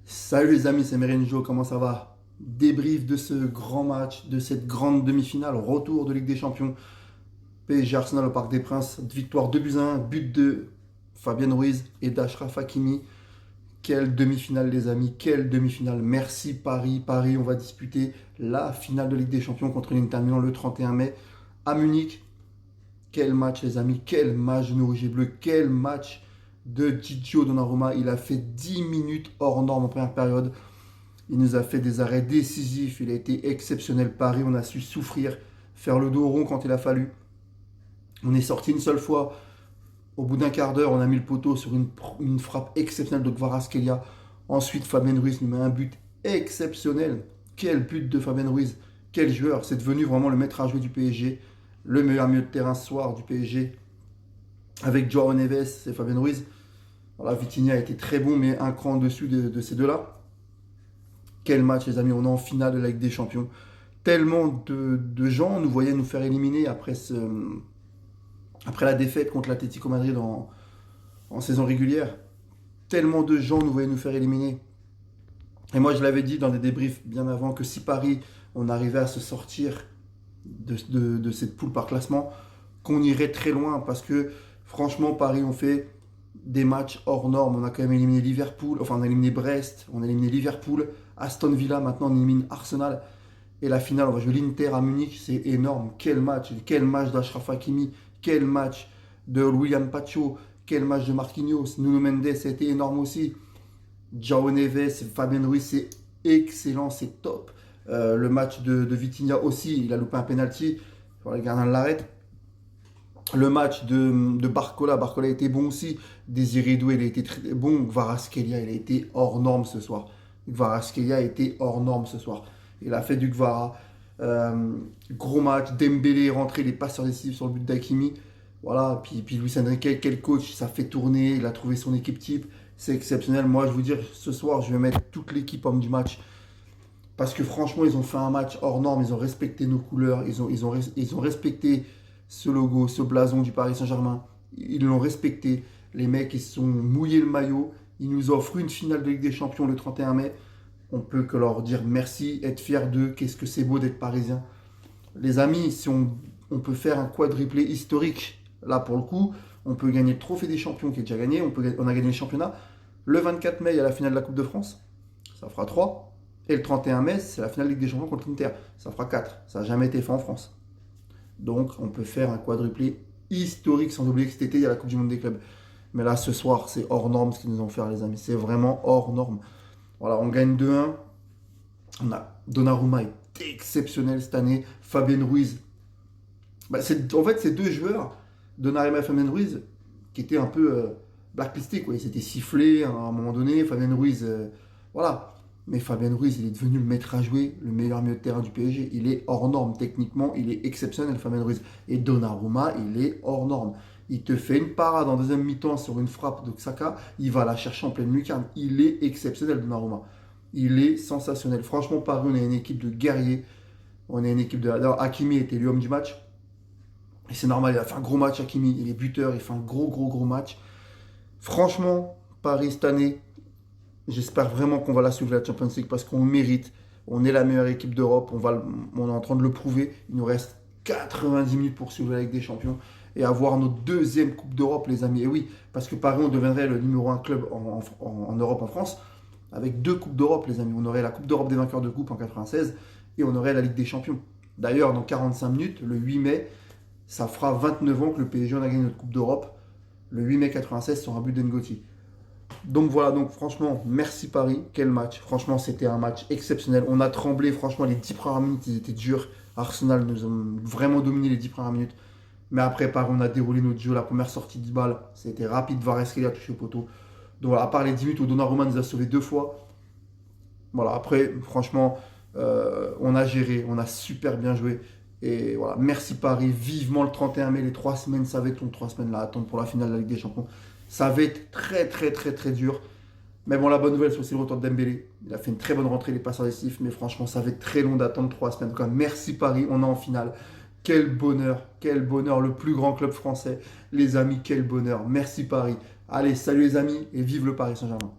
Salut les amis, c'est Merenjo, comment ça va? Débrief de ce grand match, de cette grande demi-finale, retour de Ligue des Champions, PSG Arsenal au Parc des Princes, victoire 2-1, but de Fabien Ruiz et d'Achraf Hakimi. Quelle demi-finale les amis, quelle demi-finale. Merci Paris, Paris, on va disputer la finale de Ligue des Champions contre l'Inter Milan le 31 mai à Munich. Quel match les amis, quel match de nos Rouges et Bleus, quel match de Gigio Donnarumma. Il a fait 10 minutes hors norme en première période. Il nous a fait des arrêts décisifs. Il a été exceptionnel. Paris, on a su souffrir, faire le dos rond quand il a fallu. On est sorti une seule fois. Au bout d'un quart d'heure, on a mis le poteau sur une frappe exceptionnelle de Kvaratskhelia. Ensuite, Fabien Ruiz nous met un but exceptionnel. Quel but de Fabien Ruiz. Quel joueur. C'est devenu vraiment le maître à jouer du PSG. Le meilleur milieu de terrain ce soir du PSG. Avec Joao Neves et Fabien Ruiz. Voilà, Vitinha a été très bon, mais un cran en dessus de ces deux-là. Quel match, les amis, on est en finale de la Ligue des Champions. Tellement de gens nous voyaient nous faire éliminer après la défaite contre l'Atlético Madrid en saison régulière. Tellement de gens nous voyaient nous faire éliminer. Et moi, je l'avais dit dans des débriefs bien avant que si Paris, on arrivait à se sortir de cette poule par classement, qu'on irait très loin. Parce que franchement, Paris, on fait des matchs hors normes. On a quand même éliminé Liverpool, enfin on a éliminé Brest, on a éliminé Liverpool, Aston Villa, maintenant on élimine Arsenal. Et la finale, on va jouer l'Inter à Munich, c'est énorme. Quel match d'Achraf Hakimi, quel match de William Pacho, quel match de Marquinhos, Nuno Mendes, ça a été énorme aussi. Joao Neves, Fabien Ruiz, c'est excellent, c'est top. Le match de Vitinha aussi, il a loupé un penalty, le gardien l'arrête. Le match de Barcola, Barcola a été bon aussi. Désiré Doué, il a été très bon. Kvaratskhelia, il a été hors norme ce soir. Kvaratskhelia a été hors norme ce soir. Il a fait du Kvara. Gros match. Dembélé est rentré, les passeurs décisifs sur le but d'Hakimi. Voilà. Puis Luis Enrique, quel coach, ça fait tourner. Il a trouvé son équipe type. C'est exceptionnel. Moi, je vous dire, ce soir, je vais mettre toute l'équipe homme du match. Parce que franchement, ils ont fait un match hors norme. Ils ont respecté nos couleurs. Ils ont respecté ce logo, ce blason du Paris Saint-Germain. Ils l'ont respecté. Les mecs, ils se sont mouillés le maillot. Ils nous offrent une finale de Ligue des Champions le 31 mai. On peut que leur dire merci, être fier d'eux. Qu'est-ce que c'est beau d'être parisien. Les amis, si on peut faire un quadruplé historique, là pour le coup, on peut gagner le trophée des champions qui est déjà gagné. On a gagné le championnat. Le 24 mai, il y a la finale de la Coupe de France. Ça fera 3. Et le 31 mai, c'est la finale de Ligue des Champions contre l'Inter. Ça fera 4. Ça n'a jamais été fait en France. Donc, on peut faire un quadruplé historique sans oublier que cet été, il y a la Coupe du Monde des clubs. Mais là, ce soir, c'est hors norme ce qu'ils nous ont fait, les amis. C'est vraiment hors norme. Voilà, on gagne 2-1. Donnarumma est exceptionnel cette année. Fabien Ruiz. En fait, c'est deux joueurs, Donnarumma et Fabien Ruiz, qui étaient un peu blacklistés, quoi. Ils s'étaient sifflés à un moment donné. Fabien Ruiz, voilà. Mais Fabien Ruiz, il est devenu le maître à jouer, le meilleur milieu de terrain du PSG. Il est hors norme. Techniquement, il est exceptionnel, Fabien Ruiz. Et Donnarumma, il est hors norme. Il te fait une parade en deuxième mi-temps sur une frappe de Xhaka. Il va la chercher en pleine lucarne. Il est exceptionnel, Donnarumma. Il est sensationnel. Franchement, Paris, on est une équipe de guerriers. On est une équipe de. Alors, Hakimi était l'homme du match. Et c'est normal, il a fait un gros match, Hakimi. Il est buteur, il fait un gros match. Franchement, Paris, cette année, j'espère vraiment qu'on va la suivre la Champions League parce qu'on le mérite. On est la meilleure équipe d'Europe. On est en train de le prouver. Il nous reste 90 minutes pour suivre la Ligue des Champions et avoir notre deuxième Coupe d'Europe, les amis. Et oui, parce que Paris, on deviendrait le numéro 1 club en Europe, en France, avec deux Coupes d'Europe, les amis. On aurait la Coupe d'Europe des vainqueurs de Coupe en 96 et on aurait la Ligue des Champions. D'ailleurs, dans 45 minutes, le 8 mai, ça fera 29 ans que le PSG en a gagné notre Coupe d'Europe. Le 8 mai 96 sur un but d'Ngoti. Donc voilà, donc franchement, merci Paris, quel match. Franchement, c'était un match exceptionnel. On a tremblé, franchement, les 10 premières minutes, ils étaient durs. Arsenal nous a vraiment dominé les 10 premières minutes. Mais après, Paris, on a déroulé notre jeu. La première sortie de balle, c'était rapide. Kvaratskhelia a touché au poteau. Donc voilà, à part les 10 minutes où Donnarumma nous a sauvé deux fois. Voilà, après, franchement, on a géré, on a super bien joué. Et voilà, merci Paris, vivement le 31 mai, les 3 semaines, ça va être long, 3 semaines là, attendre pour la finale de la Ligue des Champions. Ça va être très dur. Mais bon, la bonne nouvelle, c'est aussi le retour de Dembélé. Il a fait une très bonne rentrée, les passeurs décisifs, mais franchement, ça va être très long d'attendre 3 semaines. En tout cas, merci Paris, on est en finale. Quel bonheur, le plus grand club français. Les amis, quel bonheur. Merci Paris. Allez, salut les amis et vive le Paris Saint-Germain.